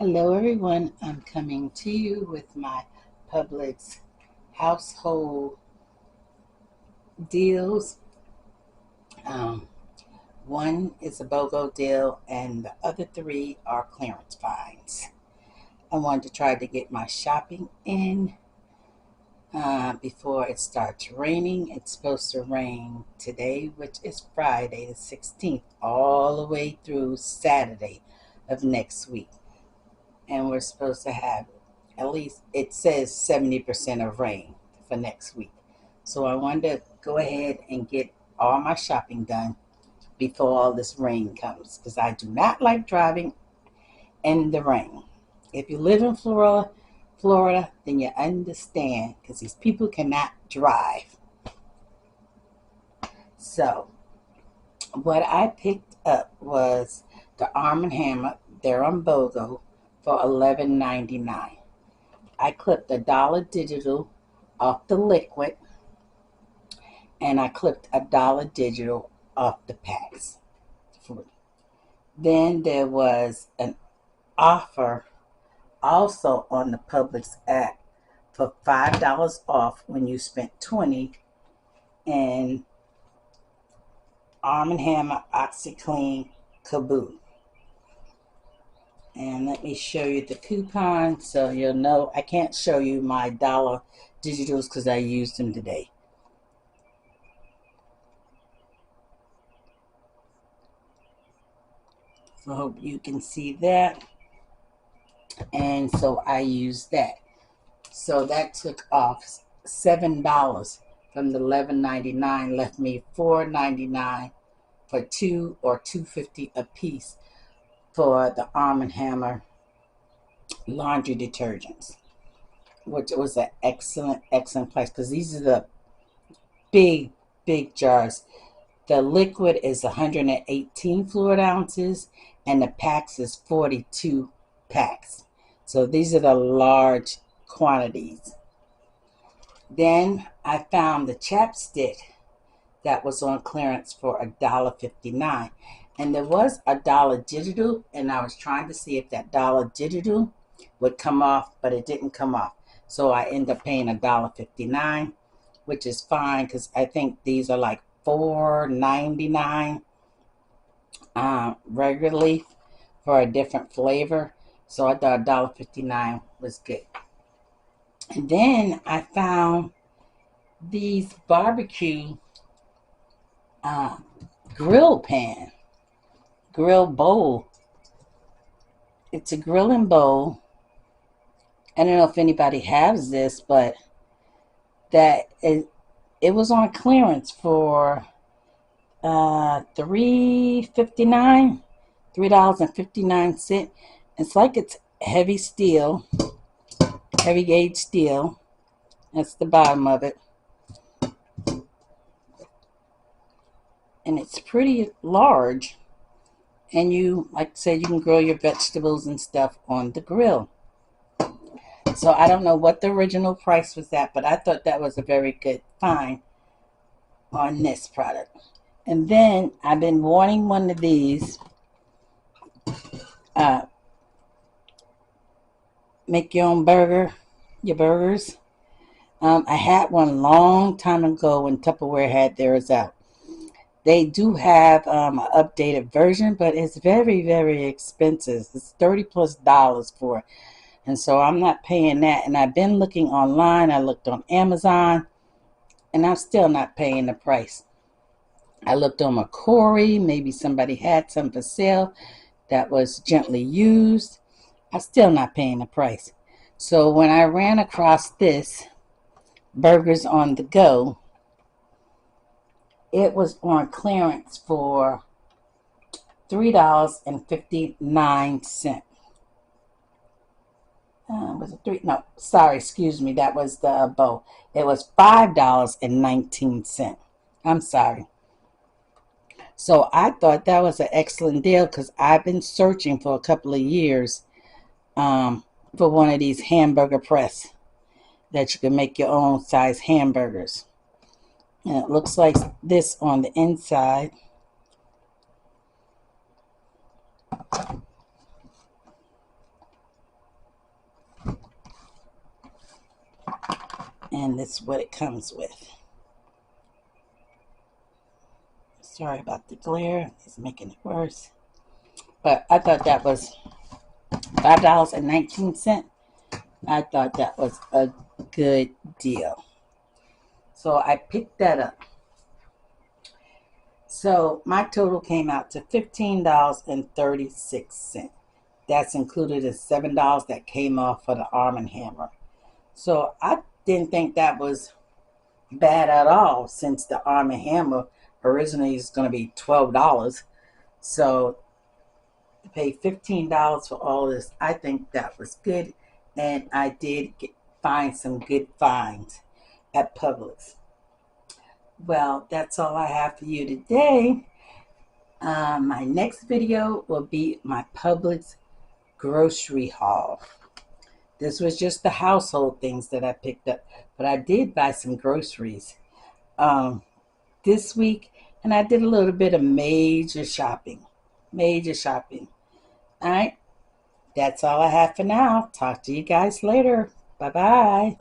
Hello everyone, I'm coming to you with my Publix household deals. Um, One is a BOGO deal and the other three are clearance finds. I wanted to try to get my shopping in before it starts raining. It's supposed to rain today, which is Friday the 16th, all the way through Saturday of next week. And we're supposed to have at least, it says 70% of rain for next week. So I wanted to go ahead and get all my shopping done before all this rain comes, because I do not like driving in the rain. If you live in Florida, then you understand, because these people cannot drive. So what I picked up was the Arm & Hammer. They're on BOGO for $11.99. I clipped $1 digital off the liquid, and I clipped $1 digital off the packs. Then there was an offer also on the Publix app for $5 off when you spent $20 in Arm & Hammer OxyClean Kaboo. And let me show you the coupon so you'll know. I can't show you my dollar digitals because I used them today. So I hope you can see that. And so I used that. So that took off $7 from the $11.99, left me $4.99 for two, or $2.50 a piece for the Arm & Hammer laundry detergents, which was an excellent price, because these are the big jars. The liquid is 118 fluid ounces and the packs is 42 packs. So these are the large quantities. Then I found the chapstick that was on clearance for $1.59. And there was $1 digital, and I was trying to see if that $1 digital would come off, but it didn't come off. So I ended up paying $1.59, which is fine, because I think these are like $4.99 regularly for a different flavor. So I thought $1.59 was good. And then I found these barbecue grill bowl. It's a grilling bowl. I don't know if anybody has this, but it was on clearance for $3.59. It's like it's heavy gauge steel. That's the bottom of it. And it's pretty large. And you, like I said, you can grill your vegetables and stuff on the grill. So I don't know what the original price was at, but I thought that was a very good find on this product. And then I've been wanting one of these make your own burgers. I had one long time ago when Tupperware had theirs out. They do have an updated version, but it's very expensive. It's $30+ for it. And so I'm not paying that. And I've been looking online. I looked on Amazon, and I'm still not paying the price. I looked on Macquarie. Maybe somebody had some for sale that was gently used. I'm still not paying the price. So when I ran across this Burgers on the Go, it was on clearance for $3.59. Was it three? No, sorry, excuse me. That was the bowl. It was $5.19. I'm sorry. So I thought that was an excellent deal, because I've been searching for a couple of years for one of these hamburger press that you can make your own size hamburgers. And it looks like this on the inside. And this is what it comes with. Sorry about the glare, it's making it worse. But I thought that was $5.19. I thought that was a good deal. So I picked that up. So my total came out to $15.36. That's included in $7 that came off for the Arm & Hammer. So I didn't think that was bad at all, since the Arm & Hammer originally is going to be $12. So to pay $15 for all this, I think that was good. And I did find some good finds at Publix. Well, that's all I have for you today. My next video will be my Publix grocery haul. This was just the household things that I picked up, but I did buy some groceries this week, and I did a little bit of major shopping. All right, that's all I have for now. Talk to you guys later. Bye-bye.